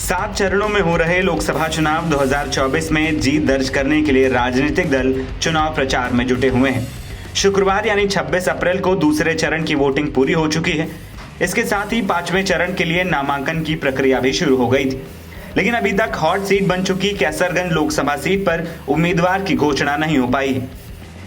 7 चरणों में हो रहे लोकसभा चुनाव 2024 में जीत दर्ज करने के लिए राजनीतिक दल चुनाव प्रचार में जुटे हुए हैं। शुक्रवार यानी 26 अप्रैल को दूसरे चरण की वोटिंग पूरी हो चुकी है। इसके साथ ही 5वें चरण के लिए नामांकन की प्रक्रिया भी शुरू हो गई थी, लेकिन अभी तक हॉट सीट बन चुकी कैसरगंज लोकसभा सीट पर उम्मीदवार की घोषणा नहीं हो पाई है।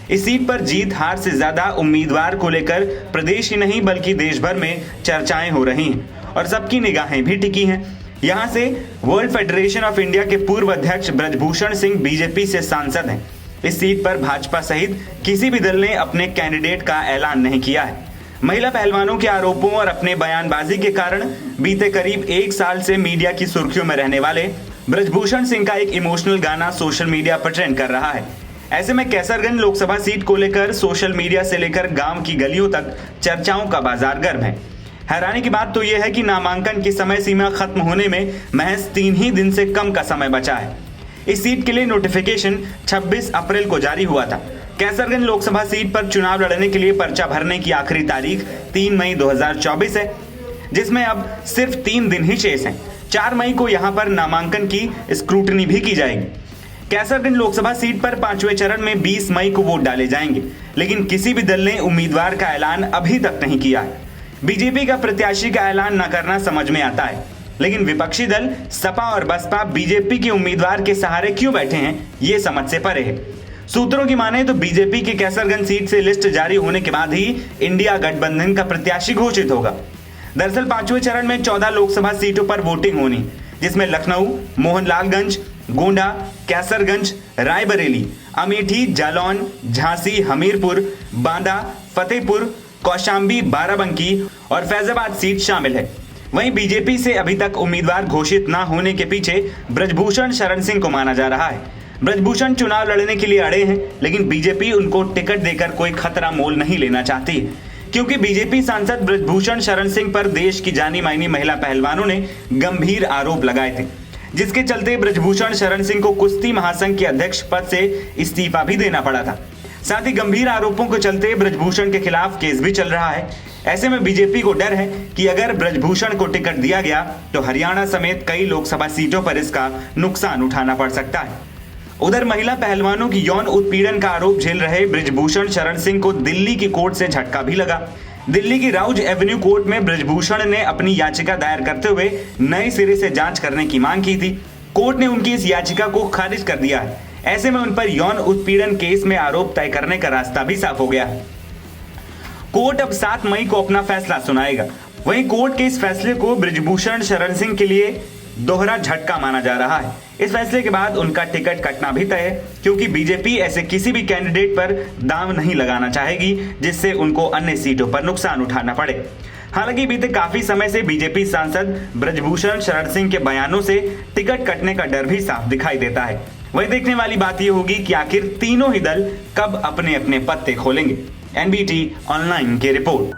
इस सीट पर जीत हार से ज्यादा उम्मीदवार को लेकर प्रदेश ही नहीं बल्कि देश भर में चर्चाएं हो रही हैं और सबकी निगाहें भी टिकी हैं। यहां से वर्ल्ड फेडरेशन ऑफ इंडिया के पूर्व अध्यक्ष ब्रजभूषण सिंह बीजेपी से सांसद हैं। इस सीट पर भाजपा सहित किसी भी दल ने अपने कैंडिडेट का ऐलान नहीं किया है। महिला पहलवानों के आरोपों और अपने बयानबाजी के कारण बीते करीब 1 साल से मीडिया की सुर्खियों में रहने वाले ब्रजभूषण सिंह का एक इमोशनल गाना सोशल मीडिया पर ट्रेंड कर रहा है। ऐसे में कैसरगंज लोकसभा सीट को लेकर सोशल मीडिया से लेकर गांव की गलियों तक चर्चाओं का बाजार गर्म है। हैरानी की बात तो यह है कि नामांकन की समय सीमा खत्म होने में महज 3 ही दिन से कम का समय बचा है। इस सीट के लिए नोटिफिकेशन 26 अप्रैल को जारी हुआ था। कैसरगंज लोकसभा सीट पर चुनाव लड़ने के लिए पर्चा भरने की आखिरी तारीख 3 मई 2024 है, जिसमें अब सिर्फ 3 दिन ही शेष हैं। 4 मई को यहां पर नामांकन की स्क्रूटनी भी की जाएगी। कैसरगंज लोकसभा सीट पर 5वें चरण में 20 मई को वोट डाले जाएंगे, लेकिन किसी भी दल ने उम्मीदवार का ऐलान अभी तक नहीं किया है। बीजेपी का प्रत्याशी का ऐलान न करना समझ में आता है, लेकिन विपक्षी दल सपा और बसपा बीजेपी के उम्मीदवार के सहारे क्यों बैठे हैं, ये समझ से परे है। सूत्रों की माने तो बीजेपी की कैसरगंज सीट से लिस्ट जारी होने के बाद ही इंडिया गठबंधन का प्रत्याशी घोषित होगा। दरअसल 5वें चरण में 14 लोकसभा सीटों पर वोटिंग होनी, जिसमें लखनऊ, मोहनलालगंज, गोंडा, कैसरगंज, रायबरेली, अमेठी, जालौन, झांसी, हमीरपुर, बांदा, फतेहपुर, कौशाम्बी, बाराबंकी और फैजाबाद सीट शामिल है। वहीं बीजेपी से अभी तक उम्मीदवार घोषित न होने के पीछे ब्रजभूषण शरण सिंह को माना जा रहा है। ब्रजभूषण चुनाव लड़ने के लिए अड़े हैं, लेकिन बीजेपी उनको टिकट देकर कोई खतरा मोल नहीं लेना चाहती है, क्योंकि बीजेपी सांसद ब्रजभूषण शरण सिंह पर देश की जानी मानी महिला पहलवानों ने गंभीर आरोप लगाए थे, जिसके चलते ब्रजभूषण शरण सिंह को कुश्ती महासंघ के अध्यक्ष पद से इस्तीफा भी देना पड़ा था। साथ ही गंभीर आरोपों के चलते ब्रजभूषण के खिलाफ केस भी चल रहा है। ऐसे में बीजेपी को डर है कि अगर ब्रजभूषण को टिकट दिया गया तो हरियाणा समेत कई लोकसभा सीटों पर इसका नुकसान उठाना पड़ सकता है। उधर महिला पहलवानों की यौन उत्पीड़न का आरोप झेल रहे ब्रजभूषण शरण सिंह को दिल्ली की कोर्ट से झटका भी लगा। दिल्ली की राउज एवेन्यू कोर्ट में ब्रजभूषण ने अपनी याचिका दायर करते हुए नए सिरे से जांच करने की मांग की थी। कोर्ट ने उनकी इस याचिका को खारिज कर दिया है। ऐसे में उन पर यौन उत्पीड़न केस में आरोप तय करने का रास्ता भी साफ हो गया है। कोर्ट अब 7 मई को अपना फैसला सुनाएगा। वहीं कोर्ट के इस फैसले को ब्रजभूषण शरण सिंह के लिए दोहरा झटका माना जा रहा है। इस फैसले के बाद उनका टिकट कटना भी तय है, क्योंकि बीजेपी ऐसे किसी भी कैंडिडेट पर दांव नहीं लगाना चाहेगी जिससे उनको अन्य सीटों पर नुकसान उठाना पड़े। हालांकि बीते काफी समय से बीजेपी सांसद ब्रजभूषण शरण सिंह के बयानों से टिकट कटने का डर भी साफ दिखाई देता है। वही देखने वाली बात यह होगी कि आखिर तीनों ही दल कब अपने अपने पत्ते खोलेंगे। एनबीटी ऑनलाइन की रिपोर्ट।